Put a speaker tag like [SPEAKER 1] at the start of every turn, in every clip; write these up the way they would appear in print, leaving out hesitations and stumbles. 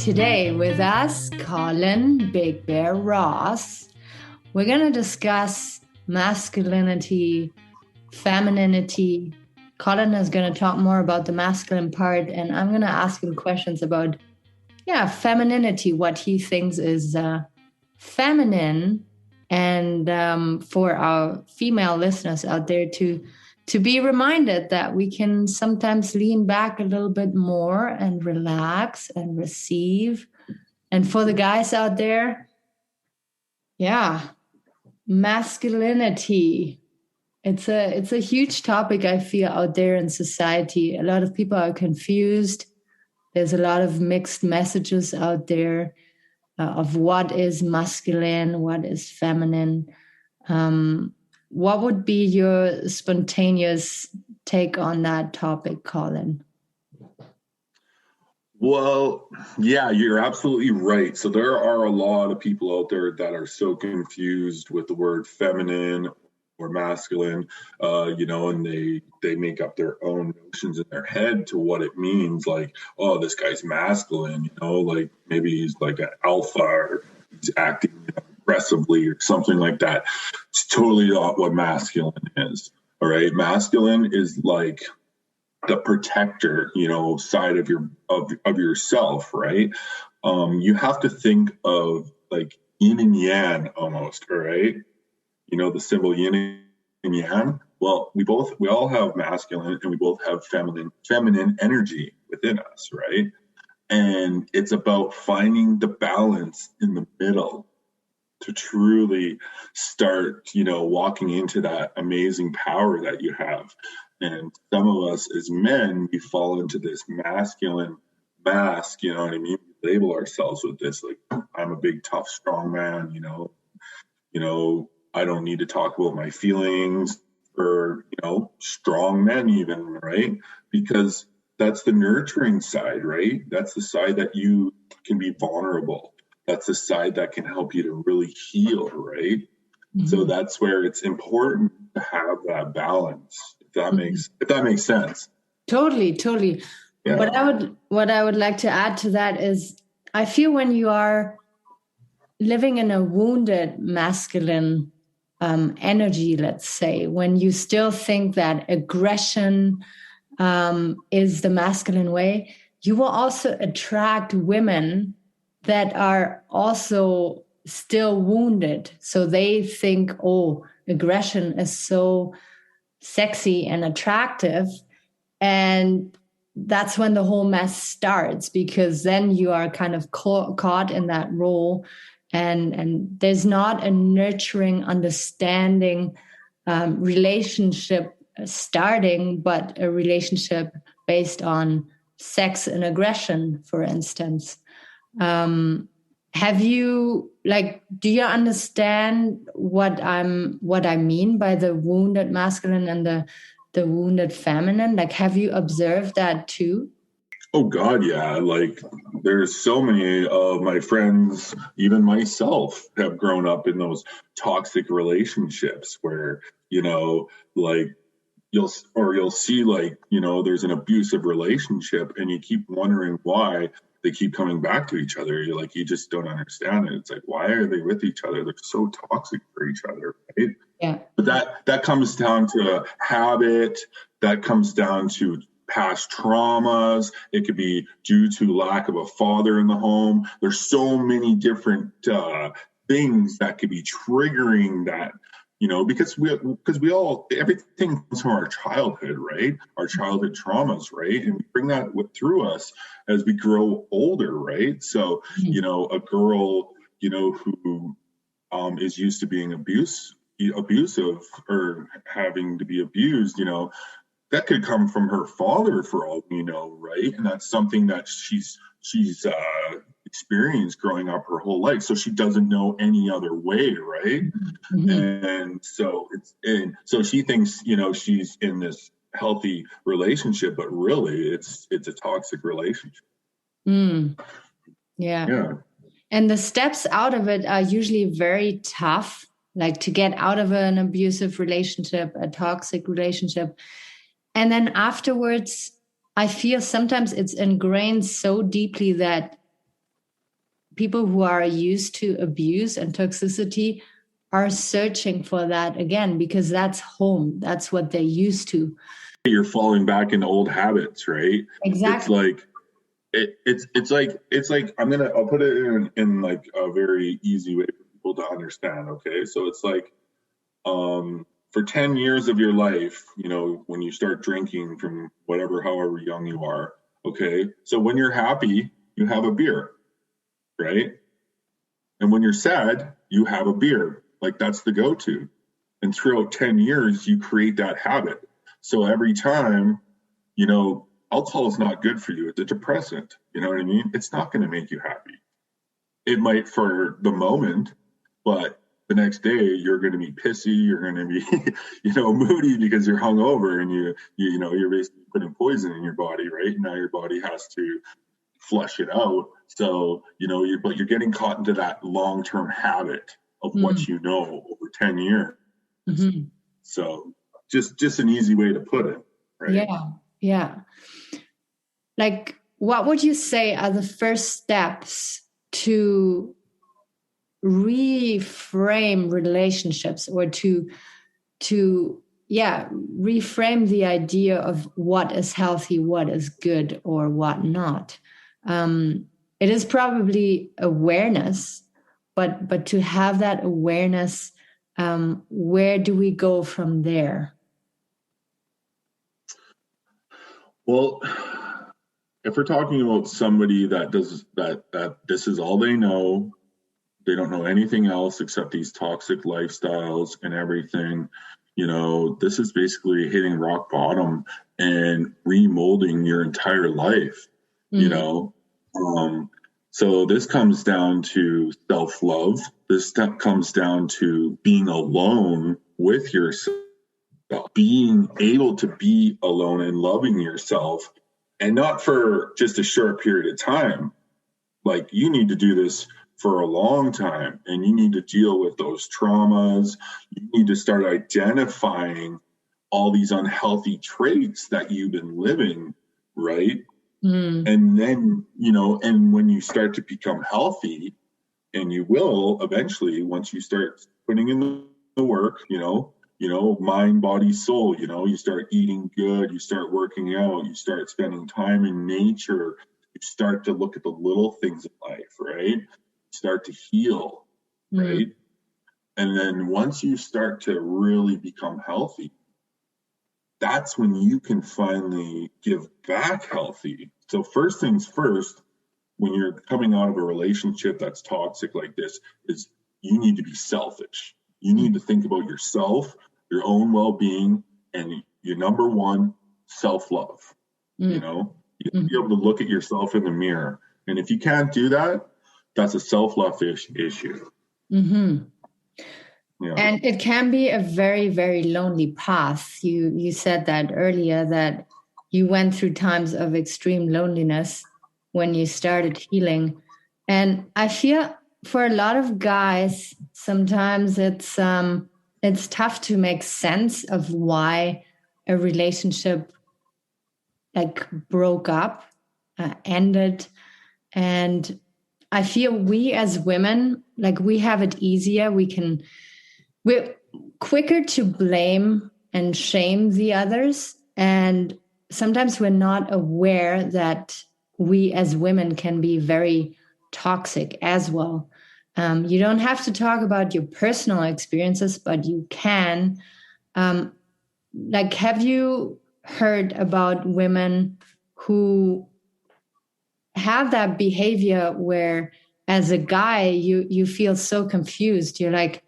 [SPEAKER 1] Today with us, Colin BIG Bear Ross. We're going to discuss masculinity, femininity. Colin is going to talk more about the masculine part, and I'm going to ask him questions about, femininity, what he thinks is feminine, and for our female listeners out there to be reminded that we can sometimes lean back a little bit more and relax and receive. And for the guys out there, masculinity. It's a huge topic, I feel, out there in society. A lot of people are confused. There's a lot of mixed messages out there of what is masculine, what is feminine. What would be your spontaneous take on that topic, Colin?
[SPEAKER 2] Well, yeah, you're absolutely right. So there are a lot of people out there that are so confused with the word feminine or masculine, and they make up their own notions in their head to what it means. Like, oh, this guy's masculine, like maybe he's like an alpha or he's acting aggressively or something like that. It's totally not what masculine is. All right. Masculine is like the protector, side of yourself, right? You have to think of like yin and yang almost, all right? The symbol yin and yang. Well, we all have masculine and we both have feminine energy within us, right? And it's about finding the balance in the middle to truly start, walking into that amazing power that you have. And some of us as men, we fall into this masculine mask, you know what I mean? We label ourselves with this, like, I'm a big, tough, strong man, I don't need to talk about my feelings, or, strong men even, right? Because that's the nurturing side, right? That's the side that you can be vulnerable. That's the side that can help you to really heal, right? Mm-hmm. So that's where it's important to have that balance, if that makes sense.
[SPEAKER 1] Totally. Yeah. What I would like to add to that is, I feel when you are living in a wounded masculine energy, let's say, when you still think that aggression is the masculine way, you will also attract women that are also still wounded. So they think, oh, aggression is so sexy and attractive. And that's when the whole mess starts, because then you are kind of caught in that role. And there's not a nurturing, understanding relationship starting, but a relationship based on sex and aggression, for instance. Do you understand what I mean by the wounded masculine and the wounded feminine? Like, have you observed that too?
[SPEAKER 2] Oh God, yeah. Like, there's so many of my friends, even myself, have grown up in those toxic relationships where, like you'll see, like, there's an abusive relationship and you keep wondering why they keep coming back to each other. You're like, you just don't understand it. It's like, why are they with each other? They're so toxic for each other, right?
[SPEAKER 1] Yeah.
[SPEAKER 2] But that comes down to habit. That comes down to past traumas. It could be due to lack of a father in the home. There's so many different things that could be triggering that. Because we all, everything comes from our childhood, right? Our childhood traumas, right? And we bring that through us as we grow older, right? So, a girl, who is used to being abusive or having to be abused, that could come from her father for all we know, right? And that's something that she's experienced growing up her whole life, so she doesn't know any other way, right? Mm-hmm. And so she thinks she's in this healthy relationship, but really it's a toxic relationship.
[SPEAKER 1] Yeah. And the steps out of it are usually very tough, like to get out of an abusive relationship, a toxic relationship, and then afterwards I feel sometimes it's ingrained so deeply that people who are used to abuse and toxicity are searching for that again, because that's home. That's what they're used to.
[SPEAKER 2] You're falling back into old habits, right?
[SPEAKER 1] Exactly.
[SPEAKER 2] It's like I'll put it in like a very easy way for people to understand. Okay, so it's like for 10 years of your life, when you start drinking from however young you are, okay, so when you're happy, you have a beer, right? And when you're sad, you have a beer. Like, that's the go-to. And throughout 10 years, you create that habit. So every time, alcohol is not good for you. It's a depressant. You know what I mean? It's not going to make you happy. It might for the moment, but the next day you're going to be pissy. You're going to be, moody because you're hungover and you're basically putting poison in your body, right? Now your body has to flush it out. So, but you're getting caught into that long-term habit of what you know over 10 years. Mm-hmm. So just an easy way to put it, right?
[SPEAKER 1] Yeah. Yeah. Like, what would you say are the first steps to reframe relationships, or to reframe the idea of what is healthy, what is good, or what not? It is probably awareness, but to have that awareness, where do we go from there?
[SPEAKER 2] Well, if we're talking about somebody that does that this is all they know, they don't know anything else except these toxic lifestyles and everything, this is basically hitting rock bottom and remolding your entire life. So this comes down to self-love. This step comes down to being alone with yourself, being able to be alone and loving yourself, and not for just a short period of time. Like, you need to do this for a long time, and you need to deal with those traumas. You need to start identifying all these unhealthy traits that you've been living, right? And then, and when you start to become healthy, and you will eventually, once you start putting in the work, mind, body, soul, you start eating good, you start working out, you start spending time in nature, you start to look at the little things in life, right? You start to heal, right? And then once you start to really become healthy, that's when you can finally give back healthy. So first things first, when you're coming out of a relationship that's toxic like this, is you need to be selfish. You need to think about yourself, your own well-being, and your number one, self-love. You need to be able to look at yourself in the mirror. And if you can't do that, that's a self-love issue. Yeah.
[SPEAKER 1] And it can be a very, very lonely path. You said that earlier, that you went through times of extreme loneliness when you started healing. And I feel for a lot of guys, sometimes it's tough to make sense of why a relationship like broke up, ended. And I feel we as women, like, we have it easier. We're quicker to blame and shame the others. And sometimes we're not aware that we as women can be very toxic as well. You don't have to talk about your personal experiences, but you can. Have you heard about women who have that behavior where, as a guy, you feel so confused? You're like,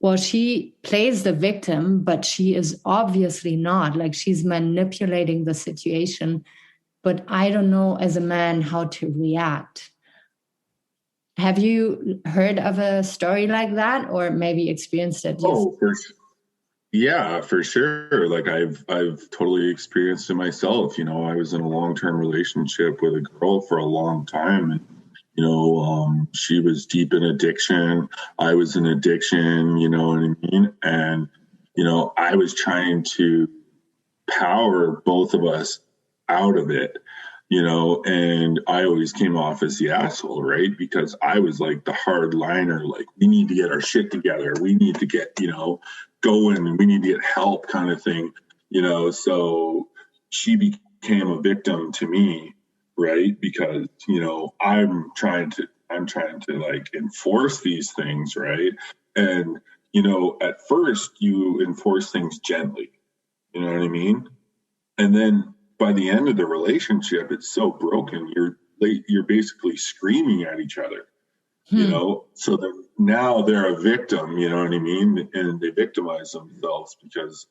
[SPEAKER 1] well, she plays the victim, but she is obviously not. Like, she's manipulating the situation, but I don't know as a man how to react. Have you heard of a story like that, or maybe experienced it yourself?
[SPEAKER 2] Yeah, for sure. Like, I've totally experienced it myself. I was in a long-term relationship with a girl for a long time, and she was deep in addiction. I was in addiction, you know what I mean? And, I was trying to power both of us out of it. and I always came off as the asshole, right? Because I was like the hard liner, like, we need to get our shit together. We need to get, going, and we need to get help kind of thing, so she became a victim to me, right? Because, I'm trying to like enforce these things, right? And, at first you enforce things gently, you know what I mean? And then by the end of the relationship, it's so broken. You're basically screaming at each other, so that now they're a victim, you know what I mean? And they victimize themselves because,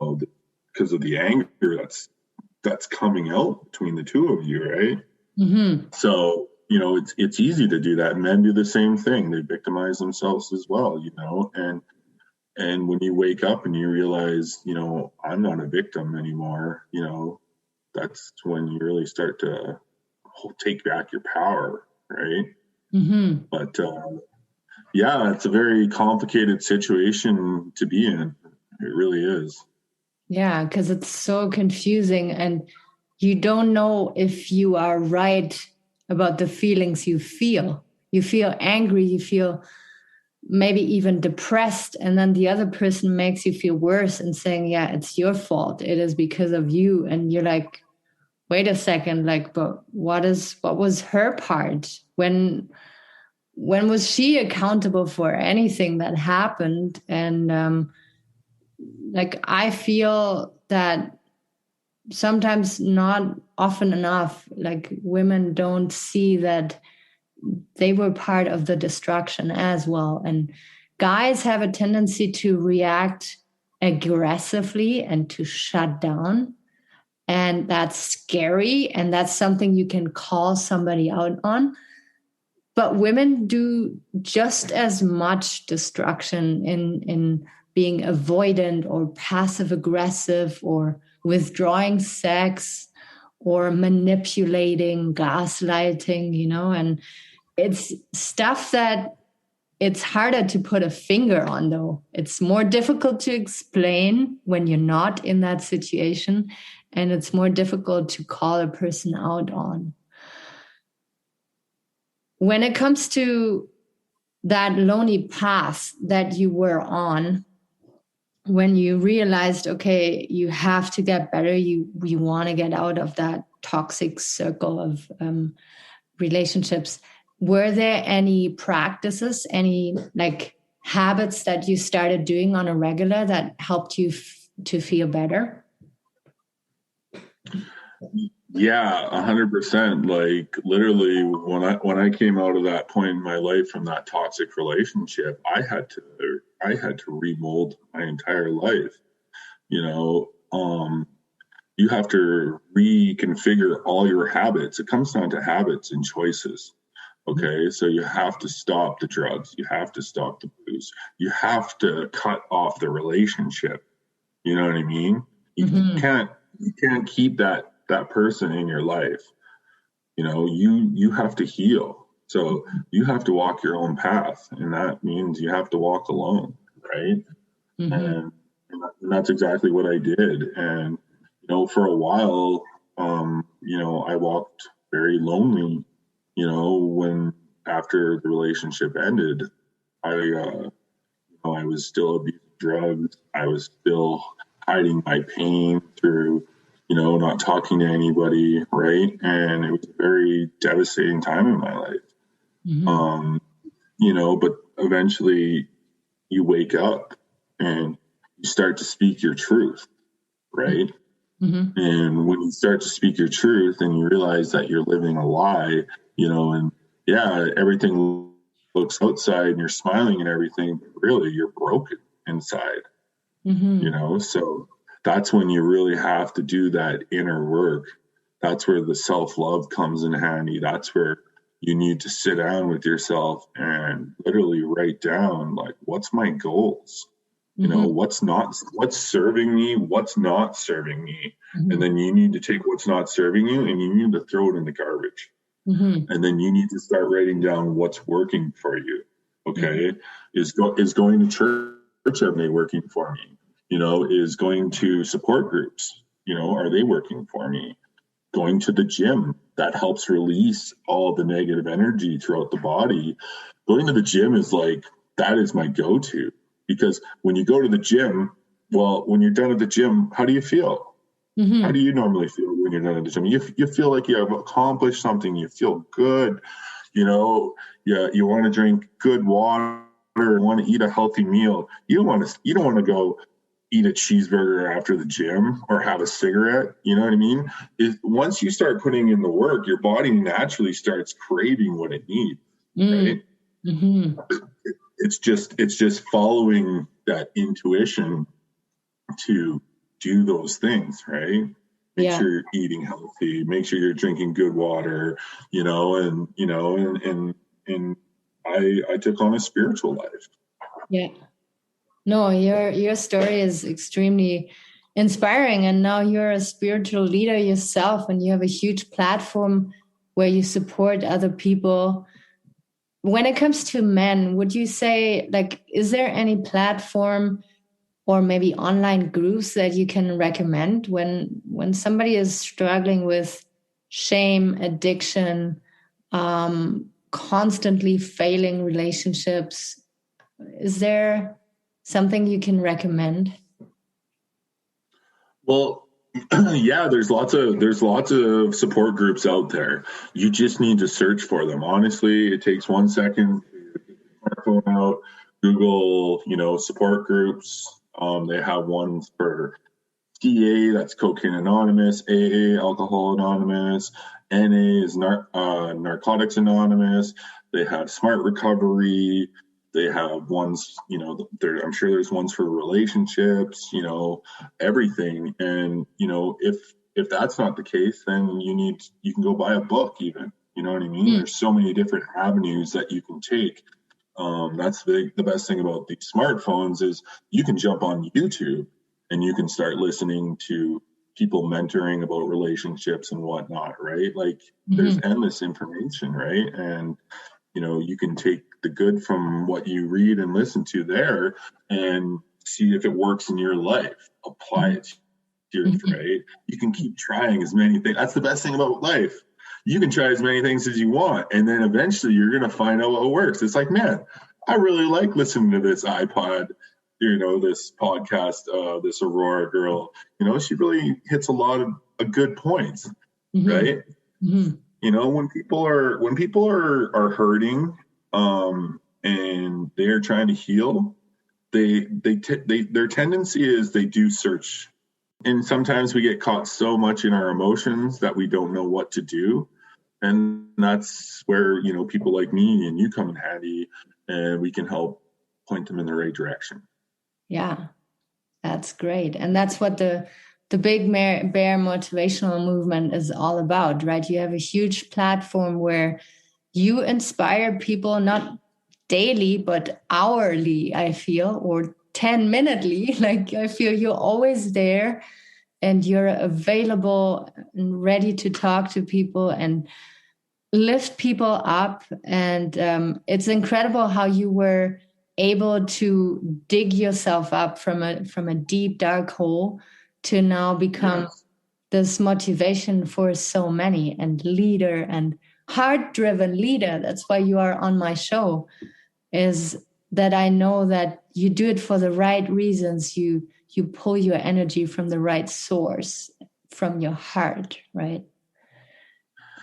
[SPEAKER 2] because of the anger that's coming out between the two of you, right?
[SPEAKER 1] Mm-hmm.
[SPEAKER 2] So, it's easy to do that. Men do the same thing. They victimize themselves as well, and when you wake up and you realize, I'm not a victim anymore, that's when you really start to take back your power, right?
[SPEAKER 1] Mm-hmm.
[SPEAKER 2] But yeah, it's a very complicated situation to be in. It really is.
[SPEAKER 1] Yeah, because it's so confusing and you don't know if you are right about the feelings you feel. You feel angry, you feel maybe even depressed, and then the other person makes you feel worse and saying, yeah, it's your fault. It is because of you. And you're like, wait a second, like, but what was her part? When was she accountable for anything that happened? And like, I feel that sometimes, not often enough, like, women don't see that they were part of the destruction as well. And guys have a tendency to react aggressively and to shut down. And that's scary. And that's something you can call somebody out on. But women do just as much destruction in being avoidant or passive aggressive or withdrawing sex or manipulating, gaslighting, and it's stuff that it's harder to put a finger on, though. It's more difficult to explain when you're not in that situation, and it's more difficult to call a person out on. When it comes to that lonely path that you were on, when you realized, okay, you have to get better, you want to get out of that toxic circle of relationships, were there any practices, any like habits that you started doing on a regular that helped you to feel better?
[SPEAKER 2] Yeah, 100%. Like, literally, when I came out of that point in my life from that toxic relationship, I had to remold my entire life. You have to reconfigure all your habits. It comes down to habits and choices. Okay, so you have to stop the drugs. You have to stop the booze. You have to cut off the relationship. You know what I mean? You can't keep that person in your life. You have to heal. So you have to walk your own path, and that means you have to walk alone, right? And that's exactly what I did. And for a while, I walked very lonely. When after the relationship ended, I was still abusing drugs. I was still hiding my pain through, not talking to anybody, right? And it was a very devastating time in my life. But eventually you wake up and you start to speak your truth, right? And when you start to speak your truth and you realize that you're living a lie, and yeah, everything looks outside and you're smiling and everything, but really you're broken inside, so that's when you really have to do that inner work. That's where the self-love comes in handy. That's where you need to sit down with yourself and literally write down, like, what's my goals? What's serving me, what's not serving me. And then you need to take what's not serving you and you need to throw it in the garbage. And then you need to start writing down what's working for you. Okay. Is going to church every day working for me? Is going to support groups, are they working for me? going to the gym, that helps release all the negative energy throughout the body. Going to the gym is like, that is my go-to, because when you go to the gym, well, when you're done at the gym, how do you feel? How do you normally feel when you're done at the gym? You feel like you have accomplished something. You feel good. You want to drink good water, you want to eat a healthy meal. You don't want to go eat a cheeseburger after the gym or have a cigarette. You know what I mean? Once you start putting in the work, your body naturally starts craving what it needs, right? It's just following that intuition to do those things, right? Make sure you're eating healthy, make sure you're drinking good water, and I took on a spiritual life.
[SPEAKER 1] Yeah. No, your story is extremely inspiring, and now you're a spiritual leader yourself, and you have a huge platform where you support other people. When it comes to men, would you say, like, is there any platform or maybe online groups that you can recommend when somebody is struggling with shame, addiction, constantly failing relationships? Is there something you can recommend?
[SPEAKER 2] Well, yeah, there's lots of support groups out there. You just need to search for them. Honestly, it takes 1 second to get your smartphone out, Google, support groups. They have ones for DA, that's Cocaine Anonymous, AA, Alcohol Anonymous, NA is Narcotics Anonymous. They have Smart Recovery. They have ones, I'm sure there's ones for relationships, everything. And, if that's not the case, then you can go buy a book even, you know what I mean? There's so many different avenues that you can take. That's the best thing about these smartphones is you can jump on YouTube and you can start listening to people mentoring about relationships and whatnot, right? Like there's endless information, right? And, you can take the good from what you read and listen to there and see if it works in your life, apply it to yours, right? You can keep trying as many things. That's the best thing about life. You can try as many things as you want, and then eventually you're going to find out what works. It's like, man, I really like listening to this iPod, this podcast, this Aurora girl, she really hits a lot of good points, right? When people are hurting, and they're trying to heal, their tendency is they do search. And sometimes we get caught so much in our emotions that we don't know what to do. And that's where, people like me and you come in handy, and we can help point them in the right direction.
[SPEAKER 1] Yeah, that's great. And that's what the Big Bear Motivational Movement is all about, right? You have a huge platform where you inspire people, not daily, but hourly, I feel, or 10-minutely. Like, I feel you're always there and you're available and ready to talk to people and lift people up. And it's incredible how you were able to dig yourself up from a deep, dark hole to now become this motivation for so many, and leader and heart-driven leader. That's why you are on my show, is that I know that you do it for the right reasons. You pull your energy from the right source, from your heart, right?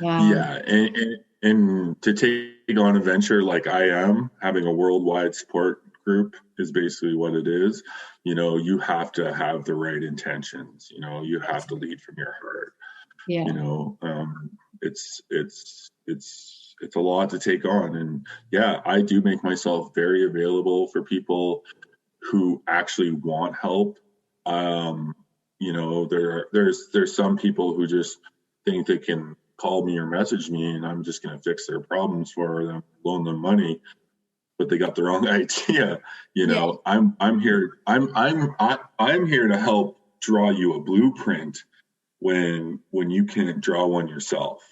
[SPEAKER 2] Yeah, and to take on a venture like I am, having a worldwide support group is basically what it is. You have to have the right intentions. You have to lead from your heart.
[SPEAKER 1] Yeah.
[SPEAKER 2] It's a lot to take on, and yeah, I do make myself very available for people who actually want help. There's some people who just think they can call me or message me and I'm just going to fix their problems for them, loan them money, but they got the wrong idea. I'm here to help draw you a blueprint when you can't draw one yourself,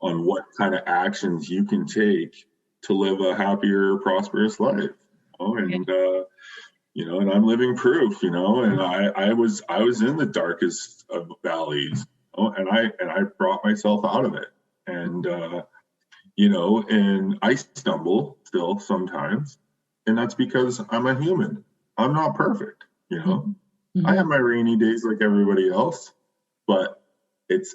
[SPEAKER 2] on what kind of actions you can take to live a happier, prosperous life. And I'm living proof, and I was in the darkest of valleys, and I brought myself out of it. And and I stumble still sometimes, and that's because I'm a human. I'm not perfect. I have my rainy days like everybody else, but it's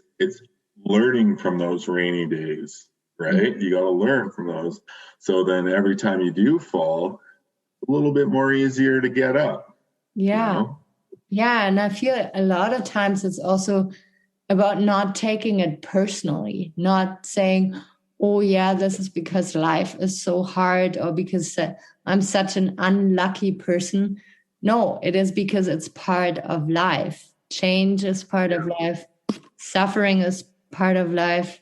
[SPEAKER 2] learning from those rainy days, right? You got to learn from those. So then every time you do fall, a little bit more easier to get up.
[SPEAKER 1] Yeah. Yeah. And I feel a lot of times it's also about not taking it personally, not saying, oh, yeah, this is because life is so hard or because I'm such an unlucky person. No, it is because it's part of life. Change is part of life. Suffering is part of life.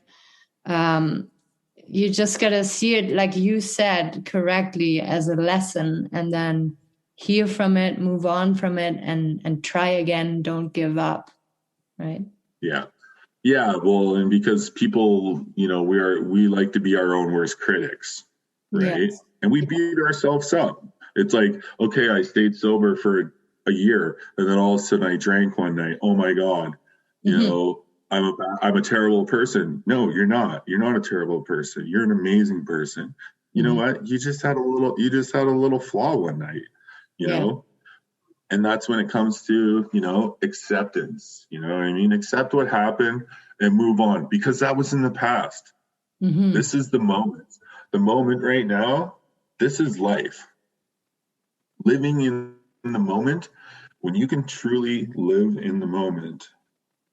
[SPEAKER 1] You just got to see it, like you said correctly, as a lesson, and then heal from it, move on from it, and try again. Don't give up. Right.
[SPEAKER 2] Yeah. Yeah. Well, and because people, we like to be our own worst critics, right?
[SPEAKER 1] Yes.
[SPEAKER 2] And we beat ourselves up. It's like, okay, I stayed sober for a year, and then all of a sudden I drank one night. Oh my God, I'm a terrible person. No, you're not. You're not a terrible person. You're an amazing person. You know what? You just had a little flaw one night, And that's when it comes to, acceptance. You know what I mean? Accept what happened and move on, because that was in the past. This is the moment. The moment right now, this is life. Living in the moment, when you can truly live in the moment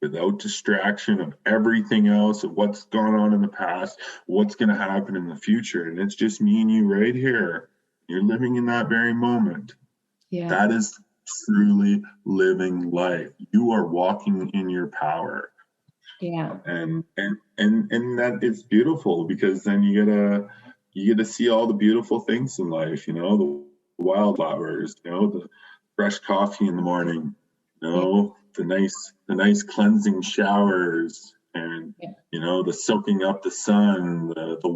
[SPEAKER 2] without distraction of everything else, of what's gone on in the past, what's going to happen in the future. And it's just me and you right here. You're living in that very moment.
[SPEAKER 1] Yeah.
[SPEAKER 2] That is truly living life. You are walking in your power.
[SPEAKER 1] Yeah.
[SPEAKER 2] And that is beautiful, because then you get to see all the beautiful things in life, the wildflowers, the fresh coffee in the morning, the nice cleansing showers, and the soaking up the sun, the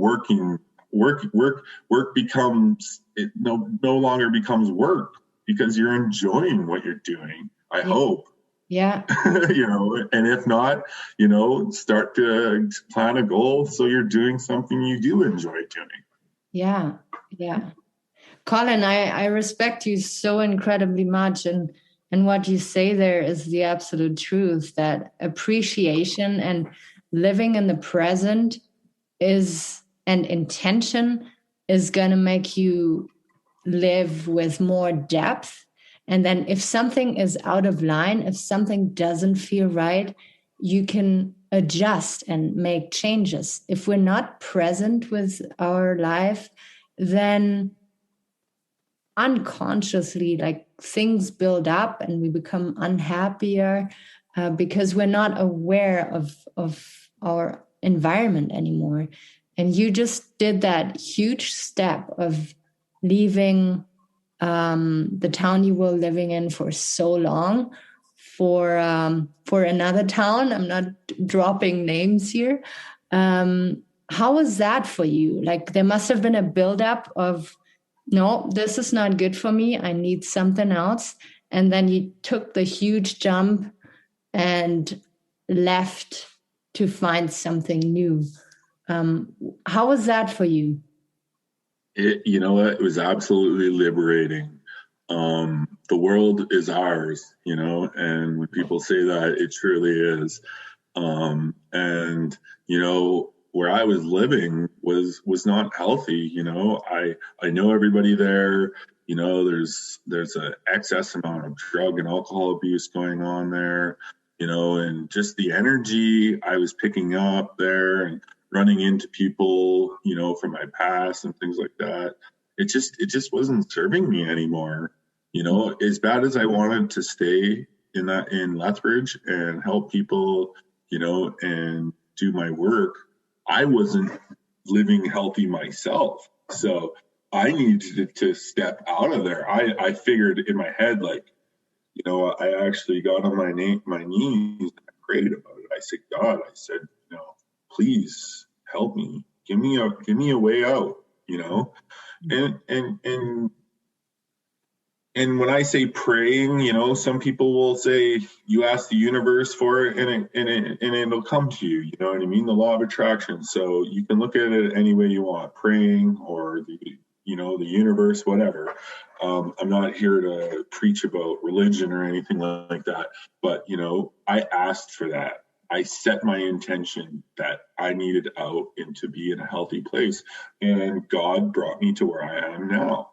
[SPEAKER 2] work becomes, it no longer becomes work, because you're enjoying what you're doing, I hope.
[SPEAKER 1] Yeah.
[SPEAKER 2] And if not, start to plan a goal so you're doing something you do enjoy doing.
[SPEAKER 1] Yeah. Yeah. Colin, I respect you so incredibly much. And what you say there is the absolute truth, that appreciation and living in the present and intention is going to make you live with more depth. And then if something is out of line, if something doesn't feel right, you can adjust and make changes. If we're not present with our life, then unconsciously, like, things build up and we become unhappier because we're not aware of our environment anymore. And you just did that huge step of leaving the town you were living in for so long for another town. I'm not dropping names here. How was that for you? Like, there must have been a buildup of, no, this is not good for me, I need something else. And then you took the huge jump and left to find something new. How was that for you?
[SPEAKER 2] It was absolutely liberating. The world is ours, and when people say that, it truly is. And where I was living was not healthy. I know everybody there. There's an excess amount of drug and alcohol abuse going on there. And just the energy I was picking up there, and running into people, from my past and things like that. It just wasn't serving me anymore. As bad as I wanted to stay in Lethbridge and help people, and do my work, I wasn't living healthy myself. So I needed to step out of there. I figured in my head, like, I actually got on my knees and I prayed about it. I said, God, please help me. Give me a way out, and and when I say praying, you know, some people will say you ask the universe for it and it'll come to you. You know what I mean? The law of attraction. So you can look at it any way you want, praying or the universe, whatever. I'm not here to preach about religion or anything like that, but I asked for that. I set my intention that I needed out and to be in a healthy place, and God brought me to where I am now.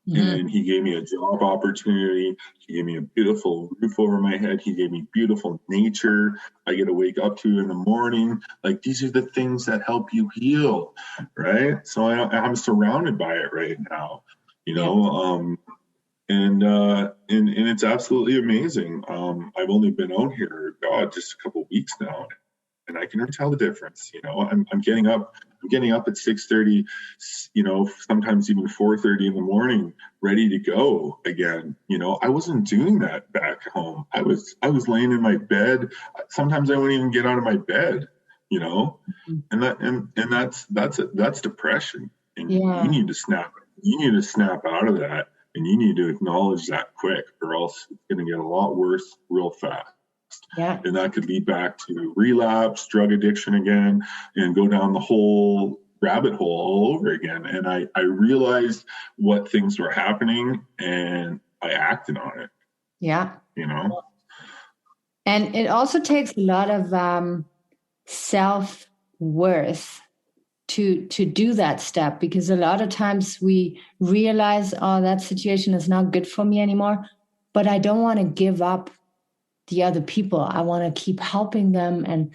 [SPEAKER 2] And he gave me a job opportunity. He gave me a beautiful roof over my head. He gave me beautiful nature I get to wake up to in the morning. Like, these are the things that help you heal, right? So I'm surrounded by it right now, and it's absolutely amazing. I've only been out here, just a couple of weeks now, and I can really tell the difference. I'm getting up. I'm getting up at 6:30. Sometimes even 4:30 in the morning, ready to go again. I wasn't doing that back home. I was laying in my bed. Sometimes I wouldn't even get out of my bed. And that's depression. And you need to snap. You need to snap out of that, and you need to acknowledge that quick, or else it's going to get a lot worse real fast.
[SPEAKER 1] Yeah.
[SPEAKER 2] And that could lead back to relapse, drug addiction again, and go down the whole rabbit hole all over again. And I realized what things were happening, and I acted on it.
[SPEAKER 1] Yeah. And it also takes a lot of self-worth to do that step, because a lot of times we realize, oh, that situation is not good for me anymore, but I don't want to give up the other people. I want to keep helping them. And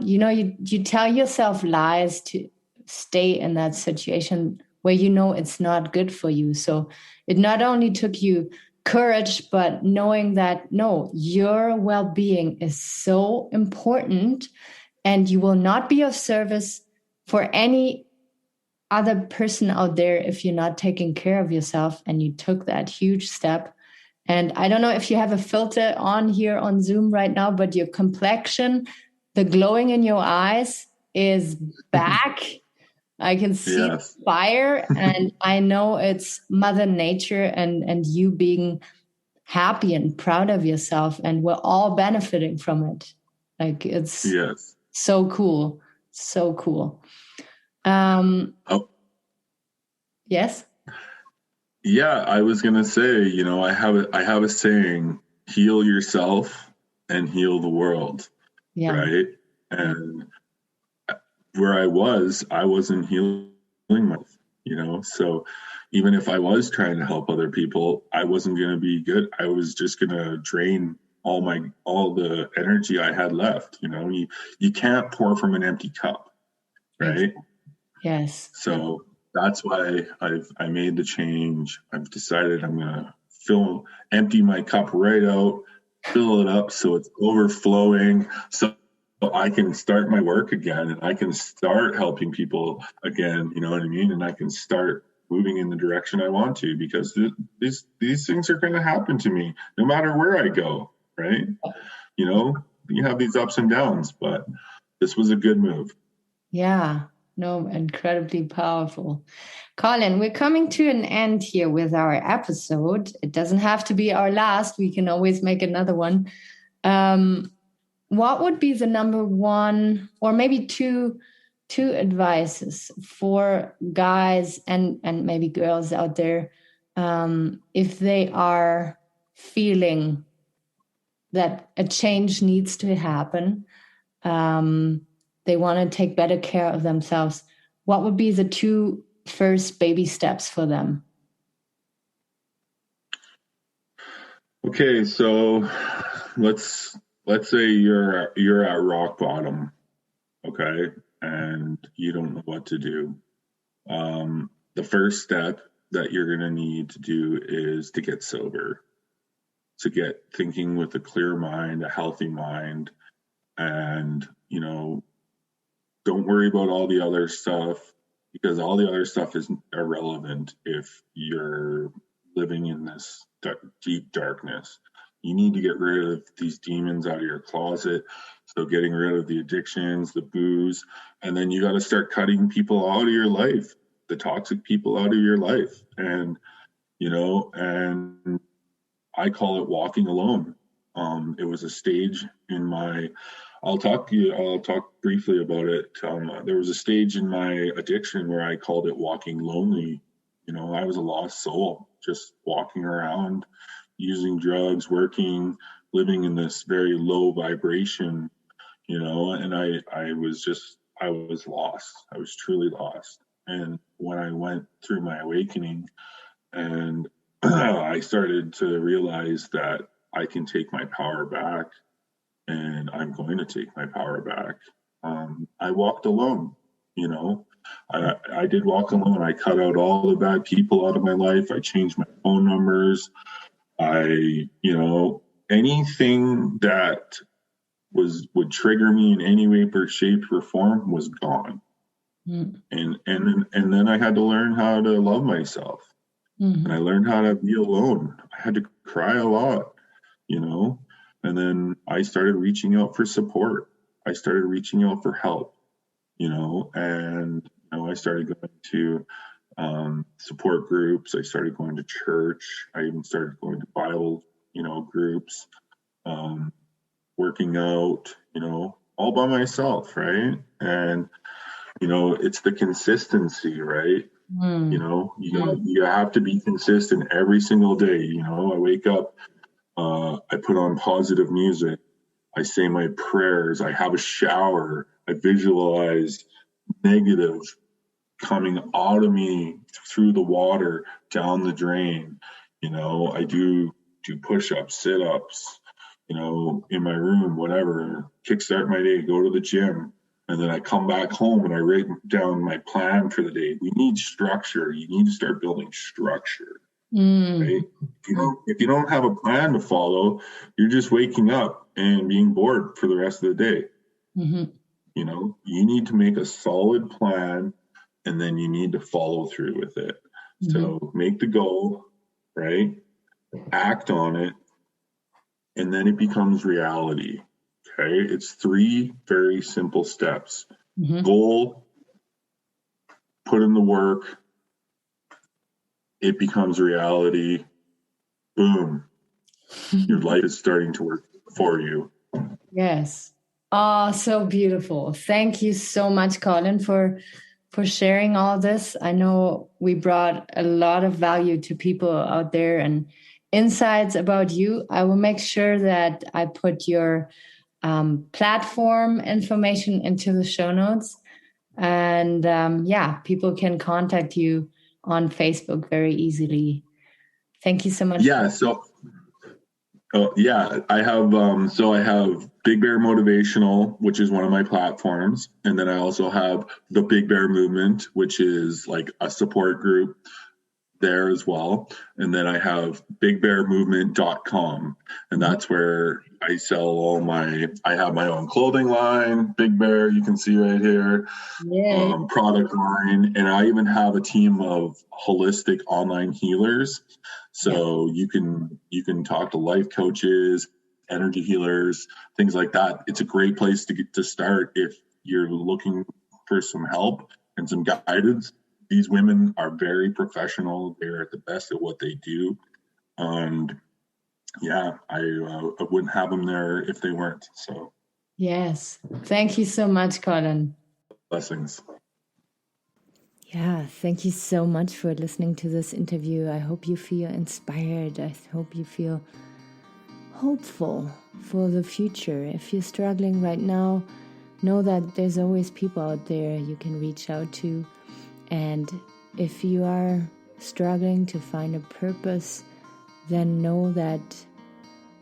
[SPEAKER 1] you tell yourself lies to stay in that situation where it's not good for you. So it not only took you courage, but knowing that no, your well-being is so important, and you will not be of service for any other person out there if you're not taking care of yourself. And you took that huge step. And I don't know if you have a filter on here on Zoom right now, but your complexion, the glowing in your eyes is back. I can see fire, and I know it's Mother Nature and you being happy and proud of yourself, and we're all benefiting from it. Like, it's so cool. So cool. Yes?
[SPEAKER 2] Yeah, I was going to say, I have a saying, heal yourself and heal the world. Yeah. Right. And where I wasn't healing myself, so even if I was trying to help other people, I wasn't going to be good. I was just going to drain all the energy I had left. You can't pour from an empty cup. Right.
[SPEAKER 1] Yes.
[SPEAKER 2] So that's why I made the change. I've decided I'm going to empty my cup right out, fill it up so it's overflowing, so I can start my work again, and I can start helping people again, you know what I mean? And I can start moving in the direction I want to, because these things are going to happen to me no matter where I go, right? You have these ups and downs, but this was a good move.
[SPEAKER 1] Yeah. No, incredibly powerful. Colin, we're coming to an end here with our episode. It doesn't have to be our last. We can always make another one. What would be the number one, or maybe two advices for guys and maybe girls out there, if they are feeling that a change needs to happen, they want to take better care of themselves, what would be the two first baby steps for them?
[SPEAKER 2] Okay, so let's say you're at rock bottom, okay, and you don't know what to do. The first step that you're going to need to do is to get sober, to get thinking with a clear mind, a healthy mind, and don't worry about all the other stuff, because all the other stuff is irrelevant if you're living in this deep darkness. You need to get rid of these demons out of your closet. So getting rid of the addictions, the booze, and then you got to start cutting people out of your life, the toxic people out of your life. And, and I call it walking alone. It was a stage in my, I'll talk briefly about it. There was a stage in my addiction where I called it walking lonely. You know, I was a lost soul, just walking around, using drugs, working, living in this very low vibration, you know, and I was lost. I was truly lost. And when I went through my awakening and I started to realize that I can take my power back, and I'm going to take my power back. I walked alone, you know. I did walk alone. I cut out all the bad people out of my life. I changed my phone numbers. You know, anything that would trigger me in any way, shape, or form was gone. Mm. And then I had to learn how to love myself. Mm-hmm. And I learned how to be alone. I had to cry a lot, you know. And then I started reaching out for support. I started reaching out for help, you know, and you know, I started going to support groups. I started going to church. I even started going to Bible, you know, groups, working out, you know, all by myself, right? And you know, it's the consistency, right? You know, you have to be consistent every single day. You know, I wake up, I put on positive music, I say my prayers, I have a shower, I visualize negative coming out of me through the water down the drain. You know, I do push-ups, sit-ups, you know, in my room, whatever, kickstart my day, go to the gym. And then I come back home and I write down my plan for the day. We need structure. You need to start building structure. Right? If you don't have a plan to follow, you're just waking up and being bored for the rest of the day. Mm-hmm. You know, you need to make a solid plan, and then you need to follow through with it. Mm-hmm. So make the goal, right? Act on it, and then it becomes reality. Okay, it's 3 very simple steps. Mm-hmm. Goal, put in the work, it becomes reality. Boom. Your life is starting to work for you.
[SPEAKER 1] Yes. Oh, so beautiful. Thank you so much, Colin, for sharing all this. I know we brought a lot of value to people out there and insights about you. I will make sure that I put your platform information into the show notes. And people can contact you on Facebook very easily. Thank you so much.
[SPEAKER 2] Yeah. I have Big Bear Motivational, which is one of my platforms. And then I also have the Big Bear Movement, which is like a support group there as well. And then I have bigbearmovement.com, and that's where I sell I have my own clothing line, Big Bear, you can see right here, product line. And I even have a team of holistic online healers. So you can talk to life coaches, energy healers, things like that. It's a great place to get to start if you're looking for some help and some guidance. These women are very professional. They're at the best at what they do. And I wouldn't have them there if they weren't. So,
[SPEAKER 1] yes. Thank you so much, Colin.
[SPEAKER 2] Blessings.
[SPEAKER 1] Yeah, thank you so much for listening to this interview. I hope you feel inspired. I hope you feel hopeful for the future. If you're struggling right now, know that there's always people out there you can reach out to. And if you are struggling to find a purpose, then know that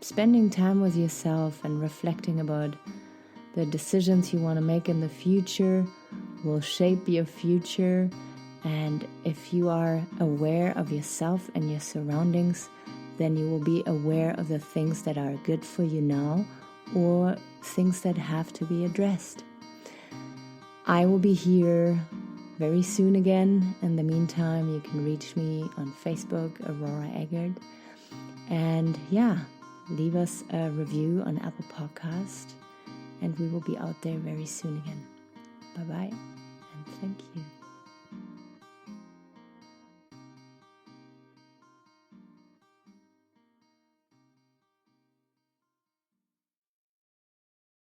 [SPEAKER 1] spending time with yourself and reflecting about the decisions you want to make in the future will shape your future. And if you are aware of yourself and your surroundings, then you will be aware of the things that are good for you now or things that have to be addressed. I will be here very soon again. In the meantime, you can reach me on Facebook, Aurora Eggert. And leave us a review on Apple Podcast. And we will be out there very soon again. Bye-bye, and thank you.